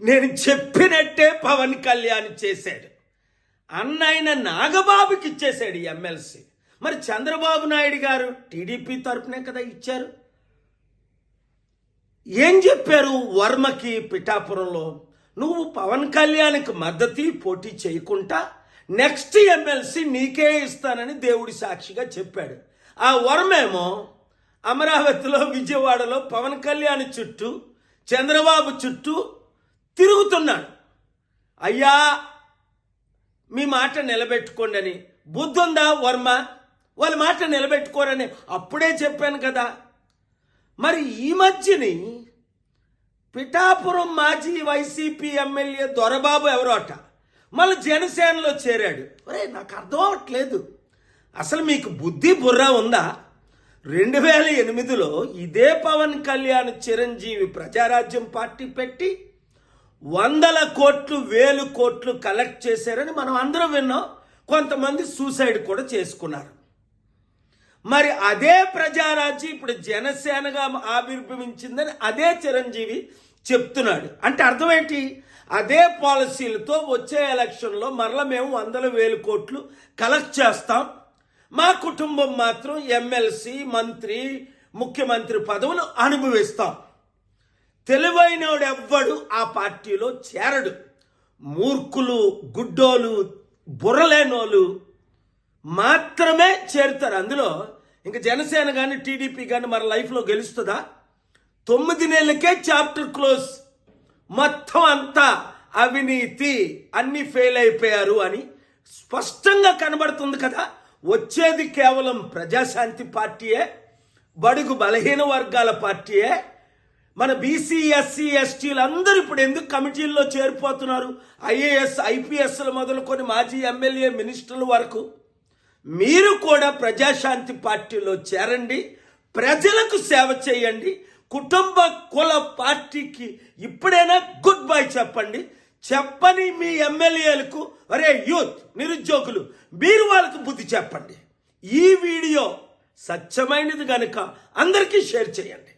నేను చెప్పినట్టే పవన్ కళ్యాణ్ చేశాడు. అన్నైన నాగబాబుకి ఇచ్చేశాడు ఎమ్మెల్సీ. మరి చంద్రబాబు నాయుడు గారు టీడీపీ తరపునే కదా ఇచ్చారు. ఏం చెప్పారు వర్మకి పిఠాపురంలో? నువ్వు పవన్ కళ్యాణ్కి మద్దతు పోటీ చేయకుండా నెక్స్ట్ ఎమ్మెల్సీ నీకే ఇస్తానని దేవుడి సాక్షిగా చెప్పాడు. ఆ వర్మేమో అమరావతిలో, విజయవాడలో పవన్ కళ్యాణ్ చుట్టూ, చంద్రబాబు చుట్టూ తిరుగుతున్నాడు. అయ్యా మీ మాట నిలబెట్టుకోండి అని. బుద్ధుందా వర్మ? వాళ్ళ మాట నిలబెట్టుకోరని అప్పుడే చెప్పాను కదా. మరి ఈ మధ్యని పిఠాపురం మాజీ వైసీపీ ఎమ్మెల్యే దొరబాబు ఎవరోట మళ్ళీ జనసేనలో చేరాడు. ఒరే నాకు అర్థం అవ్వట్లేదు, అసలు మీకు బుద్ధి బుర్ర ఉందా? 2008లో ఇదే పవన్ కళ్యాణ్ చిరంజీవి ప్రజారాజ్యం పార్టీ పెట్టి 100 కోట్లు 1000 కోట్లు కలెక్ట్ చేశారని మనం అందరం విన్నాం. కొంతమంది సూసైడ్ కూడా చేసుకున్నారు. మరి అదే ప్రజారాజ్యం ఇప్పుడు జనసేనగా ఆవిర్భవించిందని అదే చిరంజీవి చెప్తున్నాడు. అంటే అర్థం ఏంటి? అదే పాలసీలతో వచ్చే ఎలక్షన్లో మరల మేము 100,000 కోట్లు కలెక్ట్ చేస్తాం, మా కుటుంబం మాత్రం ఎమ్మెల్సీ, మంత్రి, ముఖ్యమంత్రి పదవులు అనుభవిస్తాం. తెలివైనోడు ఎవ్వడు ఆ పార్టీలో చేరడు. మూర్ఖులు, గుడ్డోలు, బుర్రలేనోళ్ళు మాత్రమే చేరుతారు అందులో. ఇంకా జనసేన కానీ టీడీపీ కానీ మన లైఫ్లో గెలుస్తుందా? 9 నెలలకే చాప్టర్ క్లోజ్. మొత్తం అంతా అవినీతి, అన్ని ఫెయిల్ అయిపోయారు అని స్పష్టంగా కనబడుతుంది కదా. వచ్చేది కేవలం ప్రజాశాంతి పార్టీయే, బడుగు బలహీన వర్గాల పార్టీయే. మన బీసీ, ఎస్సీ, ఎస్టీలు అందరూ ఇప్పుడు ఎందుకు కమిటీల్లో చేరిపోతున్నారు? ఐఏఎస్, ఐపీఎస్లు మొదలుకొని మాజీ ఎమ్మెల్యే, మినిస్టర్ల వరకు. మీరు కూడా ప్రజాశాంతి పార్టీలో చేరండి, ప్రజలకు సేవ చేయండి. కుటుంబ కుల పార్టీకి ఇప్పుడైనా గుడ్ బై చెప్పండి. చెప్పని మీ ఎమ్మెల్యేలకు, అరే యూత్, నిరుద్యోగులు, మీరు వాళ్ళకు బుద్ధి చెప్పండి. ఈ వీడియో సత్యమైనది కనుక అందరికీ షేర్ చేయండి.